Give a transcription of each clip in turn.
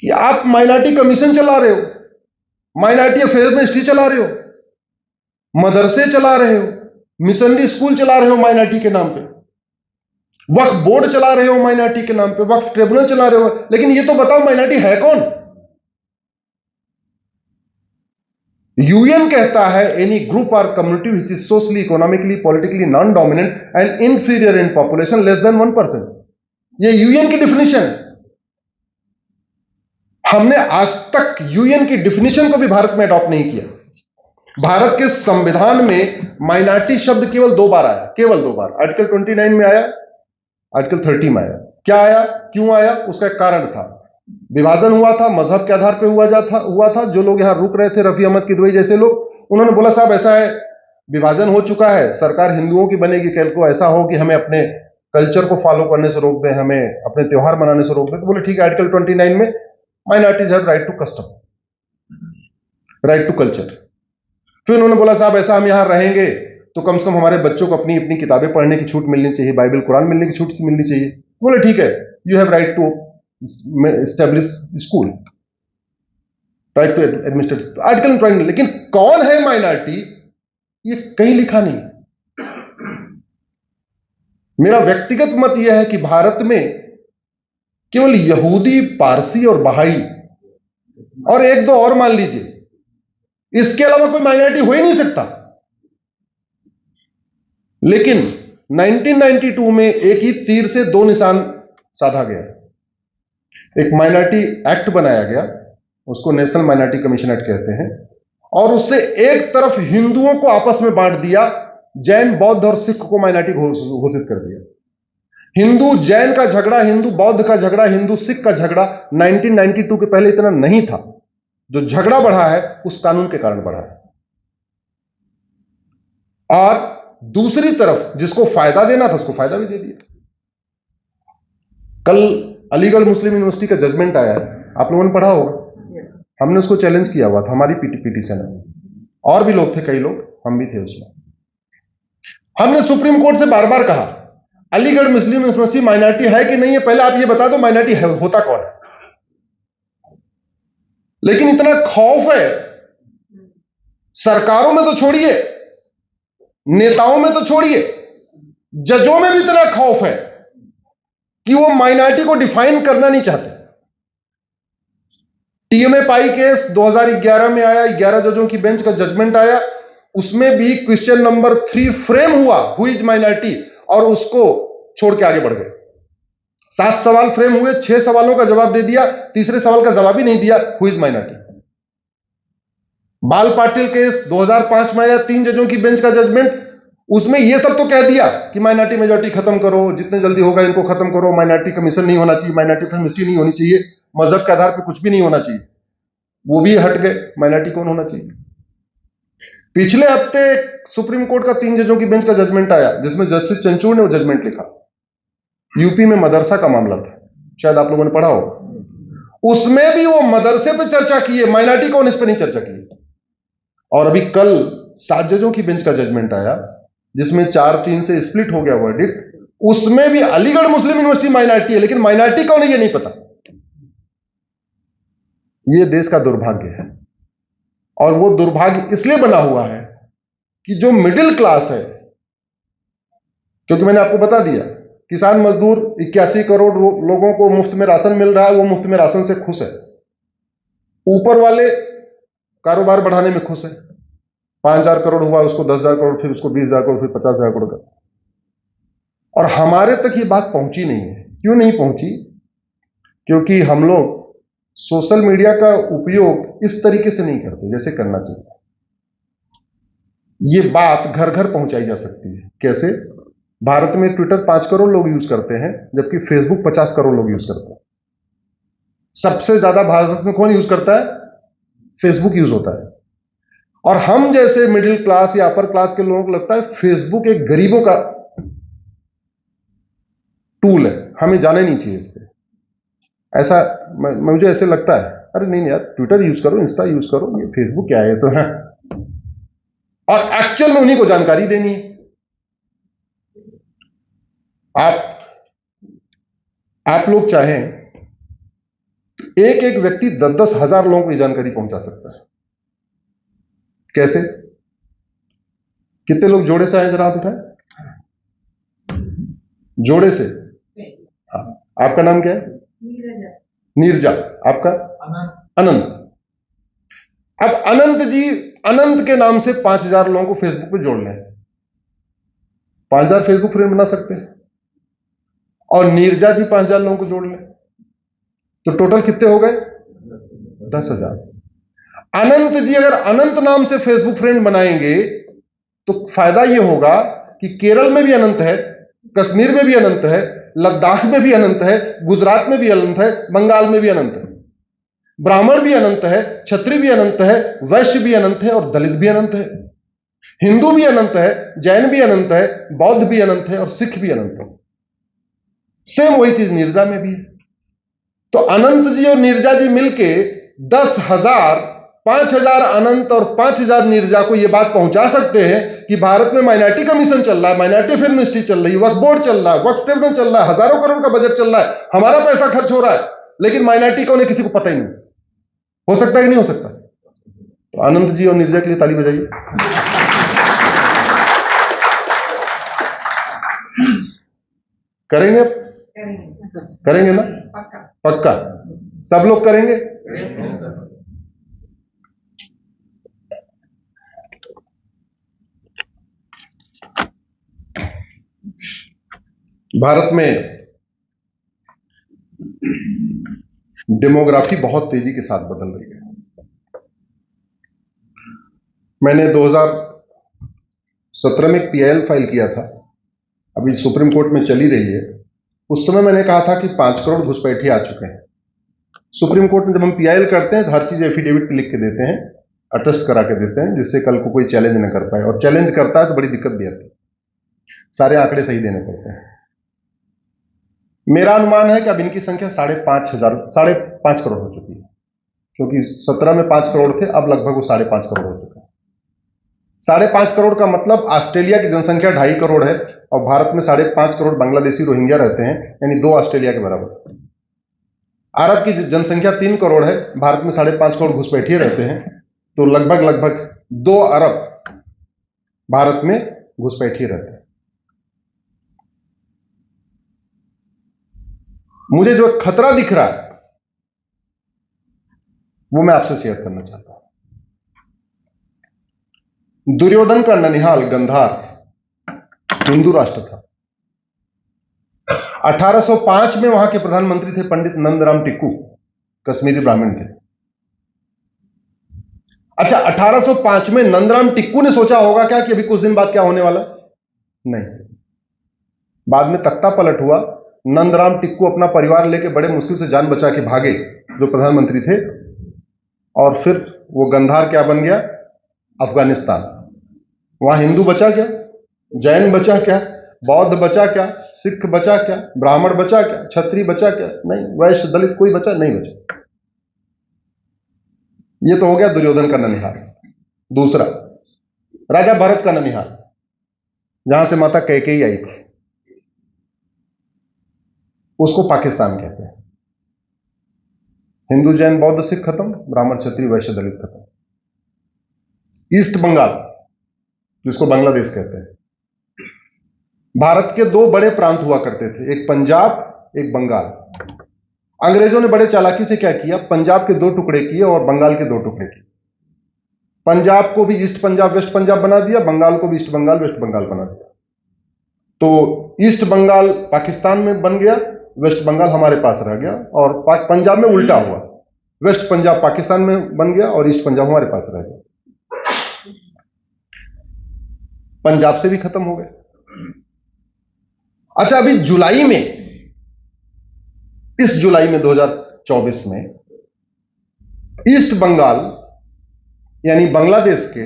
कि आप minority commission चला रहे हो, माइनॉरिटी अफेयर मिनिस्ट्री चला रहे हो, मदरसे चला रहे हो, मिशनरी स्कूल चला रहे हो माइनॉरिटी के नाम पे, वक्फ बोर्ड चला रहे हो माइनॉरिटी के नाम पे, वक्फ ट्रिब्यूनल चला रहे हो, लेकिन ये तो बताओ माइनॉरिटी है कौन? यूएन कहता है एनी ग्रुप और community which is socially, economically, politically non dominant and inferior in population less than 1%। ये यूएन की डिफिनेशन है। हमने आज तक यूएन की डिफिनेशन को भी भारत में अडॉप्ट नहीं किया। भारत के संविधान में माइनॉरिटी शब्द केवल 2 बार आया, केवल 2 बार। आर्टिकल 29 में आया, आर्टिकल 30 में आया। क्या आया, क्यों आया? उसका एक कारण था, विभाजन हुआ था, मजहब के आधार पर हुआ था। जो लोग यहां रुक रहे थे, रफी अहमद किदवई जैसे लोग, उन्होंने बोला साहब ऐसा है, विभाजन हो चुका है, सरकार हिंदुओं की बनेगी, कल को ऐसा हो कि हमें अपने कल्चर को फॉलो करने से रोक दें, हमें अपने त्योहार मनाने से रोक दें। तो बोले ठीक है, आर्टिकल 29 में minorities have right to custom, right to culture. फिर उन्होंने बोला साहब ऐसा हम यहां रहेंगे तो कम से कम हमारे बच्चों को अपनी अपनी किताबें पढ़ने की छूट मिलनी चाहिए, बाइबल कुरान मिलने की छूट मिलनी चाहिए। बोले ठीक है, you have right to establish school, right to administrate, article 20। लेकिन कौन है माइनॉरिटी, ये कहीं लिखा नहीं। मेरा व्यक्तिगत मत यह है कि भारत में केवल यहूदी, पारसी और बहाई और 1-2 और मान लीजिए, इसके अलावा कोई माइनॉरिटी हो ही नहीं सकता। लेकिन 1992 में एक ही तीर से 2 निशान साधा गया। एक माइनॉरिटी एक्ट बनाया गया, उसको नेशनल माइनॉरिटी कमीशन एक्ट कहते हैं, और उससे एक तरफ हिंदुओं को आपस में बांट दिया, जैन, बौद्ध और सिख को माइनॉरिटी घोषित कर दिया। हिंदू जैन का झगड़ा, हिंदू बौद्ध का झगड़ा, हिंदू सिख का झगड़ा 1992 के पहले इतना नहीं था। जो झगड़ा बढ़ा है उस कानून के कारण बढ़ा है। और दूसरी तरफ जिसको फायदा देना था उसको फायदा भी दे दिया। कल अलीगढ़ मुस्लिम यूनिवर्सिटी का जजमेंट आया है, आप लोगों ने पढ़ा होगा। हमने उसको चैलेंज किया हुआ था, हमारी पिटीशन है, और भी लोग थे, कई लोग, हम भी थे उसमें। हमने सुप्रीम कोर्ट से बार बार कहा अलीगढ़ मुस्लिम यूनिवर्सिटी माइनॉरिटी है कि नहीं है, पहले आप ये बता दो माइनॉरिटी होता कौन है। लेकिन इतना खौफ है, सरकारों में तो छोड़िए, नेताओं में तो छोड़िए, जजों में भी इतना खौफ है कि वो माइनॉरिटी को डिफाइन करना नहीं चाहते। टीएमए पाई केस 2011 में आया, 11 जजों की बेंच का जजमेंट आया, उसमें भी क्वेश्चन नंबर 3 फ्रेम हुआ, हु इज माइनॉरिटी, और उसको छोड़ के आगे बढ़ गए। 7 सवाल फ्रेम हुए, 6 सवालों का जवाब दे दिया, तीसरे सवाल का जवाब ही नहीं दिया, हु इज माइनॉरिटी। बाल पाटिल केस 2005 में आया, 3 जजों की बेंच का जजमेंट, उसमें यह सब तो कह दिया कि माइनॉरिटी मेजॉरिटी खत्म करो, जितने जल्दी होगा इनको खत्म करो, माइनॉरिटी कमीशन नहीं होना चाहिए, माइनॉरिटी मिनिस्ट्री नहीं होनी चाहिए, मजहब के आधार पर कुछ भी नहीं होना चाहिए। वो भी हट गए, माइनॉरिटी कौन होना चाहिए। पिछले हफ्ते सुप्रीम कोर्ट का 3 जजों की बेंच का जजमेंट आया, जिसमें जस्टिस चंचूड़ ने वो जजमेंट लिखा। यूपी में मदरसा का मामला था, शायद आप लोगों ने पढ़ा हो। उसमें भी वो मदरसे पे चर्चा की है, माइनॉरिटी कौन, इस पे नहीं चर्चा की। और अभी कल 7 जजों की बेंच का जजमेंट आया, जिसमें 4-3 से स्प्लिट हो गया वर्डिक्ट। उसमें भी अलीगढ़ मुस्लिम यूनिवर्सिटी माइनॉरिटी है, लेकिन माइनॉरिटी कौन है ये नहीं पता। ये देश का दुर्भाग्य है, और वो दुर्भाग्य इसलिए बना हुआ है कि जो मिडिल क्लास है, क्योंकि मैंने आपको बता दिया, किसान मजदूर 81 करोड़ लोगों को मुफ्त में राशन मिल रहा है, वो मुफ्त में राशन से खुश है। ऊपर वाले कारोबार बढ़ाने में खुश है, 5,000 करोड़ हुआ, उसको 10,000 करोड़, फिर उसको 20,000 करोड़, फिर 50,000 करोड़ का। और हमारे तक ये बात पहुंची नहीं है। क्यों नहीं पहुंची? क्योंकि हम लोग सोशल मीडिया का उपयोग इस तरीके से नहीं करते जैसे करना चाहिए। ये बात घर घर पहुंचाई जा सकती है। कैसे? भारत में ट्विटर 5 करोड़ लोग यूज करते हैं, जबकि फेसबुक 50 करोड़ लोग यूज करते हैं। सबसे ज्यादा भारत में कौन यूज करता है? फेसबुक यूज होता है। और हम जैसे मिडिल क्लास या अपर क्लास के लोगों को लगता है फेसबुक एक गरीबों का टूल है, हमें जाना नहीं चाहिए इस पर। ऐसा मुझे ऐसे लगता है, अरे नहीं यार, ट्विटर यूज करो, इंस्टा यूज करो, ये फेसबुक क्या है तो है। और एक्चुअल में उन्हीं को जानकारी देनी है। आप लोग चाहें एक एक व्यक्ति 10-10 हजार लोगों को ये जानकारी पहुंचा सकता है। कैसे? कितने लोग जोड़े से आए, जरा हाथ उठाए। जोड़े से? हाँ। आपका नाम क्या है? नीरजा। आपका? अनंत। अब अनंत जी, अनंत के नाम से 5000 लोगों को फेसबुक पे जोड़ लें, 5000 फेसबुक फ्रेंड बना सकते हैं। और नीरजा जी 5000 लोगों को जोड़ लें तो टोटल कितने हो गए? 10,000। अनंत जी अगर अनंत नाम से फेसबुक फ्रेंड बनाएंगे तो फायदा यह होगा कि केरल में भी अनंत है, कश्मीर में भी अनंत है, लद्दाख में भी अनंत है, गुजरात में भी अनंत है, बंगाल में भी अनंत है। ब्राह्मण भी अनंत है, क्षत्रिय भी अनंत है, वैश्य भी अनंत है और दलित भी अनंत है। हिंदू भी अनंत है, जैन भी अनंत है, बौद्ध भी अनंत है और सिख भी अनंत है। सेम वही चीज नीरजा में भी है। तो अनंत जी और नीरजा जी मिलके 10,000, 5,000 अनंत और 5,000 नीरजा को यह बात पहुंचा सकते हैं कि भारत में माइनॉरिटी कमीशन चल रहा है, माइनॉरिटी फिल्म मिनिस्ट्री चल रही है, वक्फ बोर्ड चल रहा है, वक्फ ट्रिब्यूनल चल रहा है, हजारों करोड़ का बजट चल रहा है, हमारा पैसा खर्च हो रहा है, लेकिन माइनॉरिटी का उन्हें किसी को पता ही नहीं। हो सकता है कि नहीं हो सकता? तो अनंत जी और नीरजा के लिए ताली बजाइए। करेंगे? करेंगे ना? पक्का? सब लोग करेंगे? भारत में डेमोग्राफी बहुत तेजी के साथ बदल रही है। मैंने 2017 में एक पीआईएल फाइल किया था, अभी सुप्रीम कोर्ट में चली रही है। उस समय मैंने कहा था कि 5 करोड़ घुसपैठिए आ चुके हैं। सुप्रीम कोर्ट में जब हम पीआईएल करते हैं तो हर चीज एफिडेविट लिख के देते हैं, अटेस्ट करा के देते हैं, जिससे कल को कोई चैलेंज न कर पाए, और चैलेंज करता है तो बड़ी दिक्कत भी आती है, सारे आंकड़े सही देने पड़ते हैं। मेरा अनुमान है कि अब इनकी संख्या 5.5 करोड़ हो चुकी है, क्योंकि 17 में 5 करोड़ थे, अब लगभग वो 5.5 करोड़ हो चुका है। 5.5 करोड़ का मतलब ऑस्ट्रेलिया की जनसंख्या 2.5 करोड़ है और भारत में 5.5 करोड़ बांग्लादेशी रोहिंग्या रहते हैं, यानी 2 ऑस्ट्रेलिया के बराबर। अरब की जनसंख्या 3 करोड़ है, भारत में 5.5 करोड़ घुसपैठिए रहते हैं, तो लगभग 2 अरब भारत में घुसपैठिए रहते हैं। मुझे जो खतरा दिख रहा है वो मैं आपसे शेयर करना चाहता हूं। दुर्योधन का ननिहाल गंधार हिंदू राष्ट्र था। 1805 में वहां के प्रधानमंत्री थे पंडित नंदराम टिक्कू, कश्मीरी ब्राह्मण थे। अच्छा, 1805 में नंदराम टिक्कू ने सोचा होगा क्या कि अभी कुछ दिन बाद क्या होने वाला? नहीं। बाद में तख्ता पलट हुआ, नंदराम टिक्कू अपना परिवार लेके बड़े मुश्किल से जान बचा के भागे, जो प्रधानमंत्री थे, और फिर वो गंधार क्या बन गया? अफगानिस्तान। वहां हिंदू बचा क्या? जैन बचा क्या? बौद्ध बचा क्या? सिख बचा क्या? ब्राह्मण बचा क्या? क्षत्रिय बचा क्या? नहीं। वैश्य दलित कोई बचा नहीं? बचा। ये तो हो गया दुर्योधन का ननिहाल। दूसरा, राजा भरत का ननिहाल, जहां से माता कैकेयी आई थी, उसको पाकिस्तान कहते हैं। हिंदू जैन बौद्ध सिख खत्म, ब्राह्मण क्षत्रिय वैश्य दलित खत्म। ईस्ट बंगाल, जिसको बांग्लादेश कहते हैं। भारत के 2 बड़े प्रांत हुआ करते थे, एक पंजाब, एक बंगाल। अंग्रेजों ने बड़े चालाकी से क्या किया, पंजाब के 2 टुकड़े किए और बंगाल के 2 टुकड़े किए। पंजाब को भी ईस्ट पंजाब वेस्ट पंजाब बना दिया, बंगाल को भी ईस्ट बंगाल वेस्ट बंगाल बना दिया। तो ईस्ट बंगाल पाकिस्तान में बन गया, वेस्ट बंगाल हमारे पास रह गया, और पंजाब में उल्टा हुआ, वेस्ट पंजाब पाकिस्तान में बन गया और ईस्ट पंजाब हमारे पास रह गया। पंजाब से भी खत्म हो गए। अच्छा, अभी जुलाई में, इस जुलाई में 2024 में ईस्ट बंगाल यानी बांग्लादेश के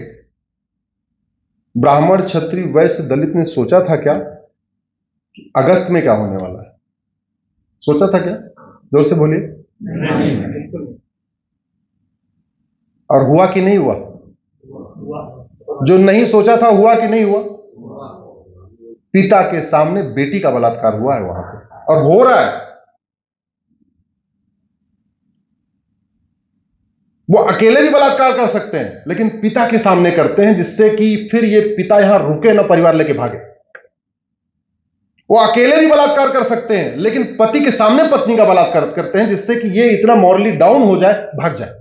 ब्राह्मण क्षत्रिय वैश्य दलित ने सोचा था क्या कि अगस्त में क्या होने वाला है? सोचा था क्या? जोर से बोलिए। और हुआ कि नहीं हुआ? जो नहीं सोचा था हुआ कि नहीं हुआ? पिता के सामने बेटी का बलात्कार हुआ है वहां पे, और हो रहा है। वो अकेले भी बलात्कार कर सकते हैं, लेकिन पिता के सामने करते हैं, जिससे कि फिर ये पिता यहां रुके ना, परिवार लेके भागे। वो अकेले भी बलात्कार कर सकते हैं, लेकिन पति के सामने पत्नी का बलात्कार करते हैं, जिससे कि ये इतना मॉरली डाउन हो जाए, भाग जाए।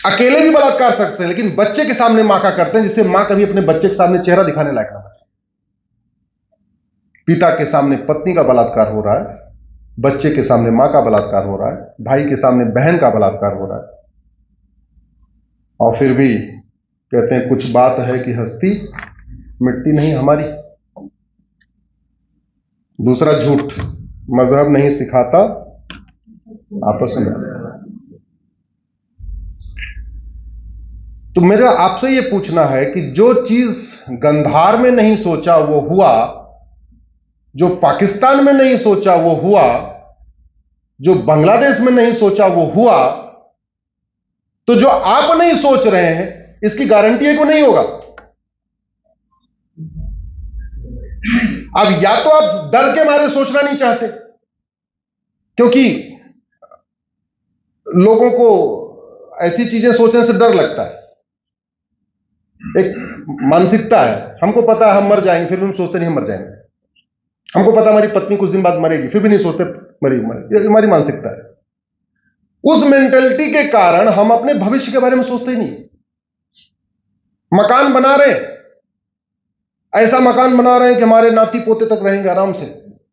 अकेले भी बलात्कार सकते हैं, लेकिन बच्चे के सामने मां का करते हैं, जिससे मां कभी अपने बच्चे के सामने चेहरा दिखाने लायक ना बचे। पिता के सामने पत्नी का बलात्कार हो रहा है, बच्चे के सामने मां का बलात्कार हो रहा है, भाई के सामने बहन का बलात्कार हो रहा है, और फिर भी कहते हैं कुछ बात है कि हस्ती मिटती नहीं हमारी। दूसरा झूठ, मजहब नहीं सिखाता आपस में। तो मेरा आपसे यह पूछना है कि जो चीज गंधार में नहीं सोचा वो हुआ, जो पाकिस्तान में नहीं सोचा वो हुआ, जो बांग्लादेश में नहीं सोचा वो हुआ, तो जो आप नहीं सोच रहे हैं इसकी गारंटी है कि नहीं होगा। अब या तो आप डर के मारे सोचना नहीं चाहते, क्योंकि लोगों को ऐसी चीजें सोचने से डर लगता है, एक मानसिकता है। हमको पता है हम मर जाएंगे, फिर भी हम सोचते नहीं हम मर जाएंगे। हमको पता हमारी पत्नी कुछ दिन बाद मरेगी, फिर भी नहीं सोचते मरेगी। ये हमारी मानसिकता है। उस मेंटेलिटी के कारण हम अपने भविष्य के बारे में सोचते ही नहीं। मकान बना रहे हैं, ऐसा मकान बना रहे हैं कि हमारे नाती पोते तक रहेंगे आराम से,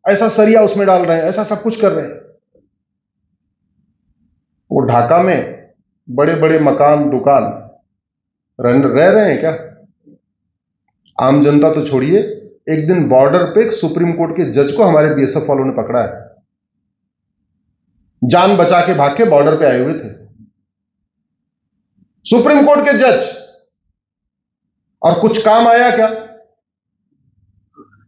ऐसा सरिया उसमें डाल रहे हैं, ऐसा सब कुछ कर रहे हैं। वो ढाका में बड़े बड़े मकान दुकान रह रहे हैं क्या? आम जनता तो छोड़िए, एक दिन बॉर्डर पे सुप्रीम कोर्ट के जज को हमारे बीएसएफ वालों ने पकड़ा है, जान बचा के भाग के बॉर्डर पे आए हुए थे सुप्रीम कोर्ट के जज। और कुछ काम आया क्या?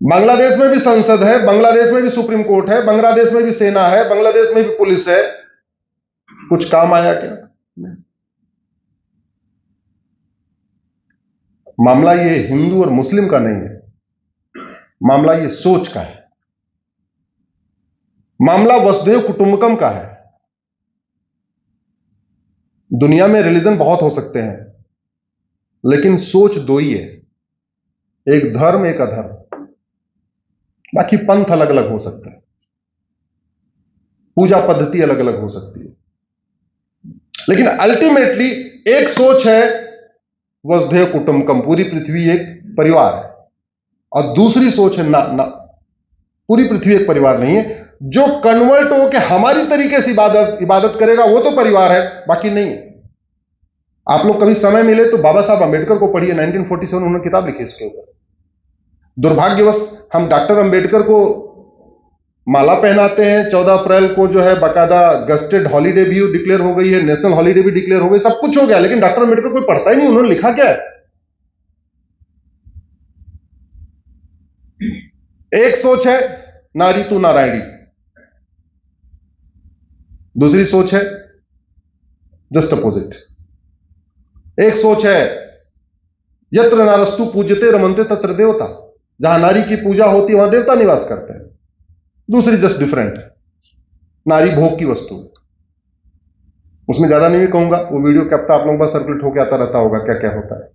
बांग्लादेश में भी संसद है, बांग्लादेश में भी सुप्रीम कोर्ट है, बांग्लादेश में भी सेना है, बांग्लादेश में भी पुलिस है, कुछ काम आया क्या? नहीं। मामला ये हिंदू और मुस्लिम का नहीं है, मामला ये सोच का है, मामला वसुधैव कुटुंबकम का है। दुनिया में रिलीजन बहुत हो सकते हैं, लेकिन सोच दो ही है, एक धर्म एक अधर्म। बाकी पंथ अलग अलग हो सकते हैं, पूजा पद्धति अलग अलग हो सकती है, लेकिन अल्टीमेटली एक सोच है, वसुधैव कुटुंबकम, पूरी पृथ्वी एक परिवार है। और दूसरी सोच है ना, पूरी पृथ्वी एक परिवार नहीं है। जो कन्वर्ट हो के हमारी तरीके से इबादत करेगा वो तो परिवार है, बाकी नहीं है। आप लोग कभी समय मिले तो बाबा साहब अंबेडकर को पढ़िए, 1947 उन्होंने किताब लिखी इसके ऊपर। दुर्भाग्यवश हम डॉक्टर अंबेडकर को माला पहनाते हैं, 14 अप्रैल को जो है बाकायदा गस्टेड हॉलीडे भी डिक्लेयर हो गई है, नेशनल हॉलीडे भी डिक्लेयर हो गई, सब कुछ हो गया, लेकिन डॉक्टर अंबेडकर कोई पढ़ता ही नहीं। उन्होंने लिखा क्या है? एक सोच है नारी तू नारायणी, दूसरी सोच है जस्ट अपोजिट। एक सोच है यत्र नारस्तु पूज्यते रमन्ते तत्र देवता, जहां नारी की पूजा होती है वहां देवता निवास करते हैं। दूसरी जस्ट डिफरेंट, नारी भोग की वस्तु। उसमें ज्यादा नहीं कहूंगा, वो वीडियो क्या आप लोगों के पास सर्कुलेट होकर आता रहता होगा क्या क्या होता है।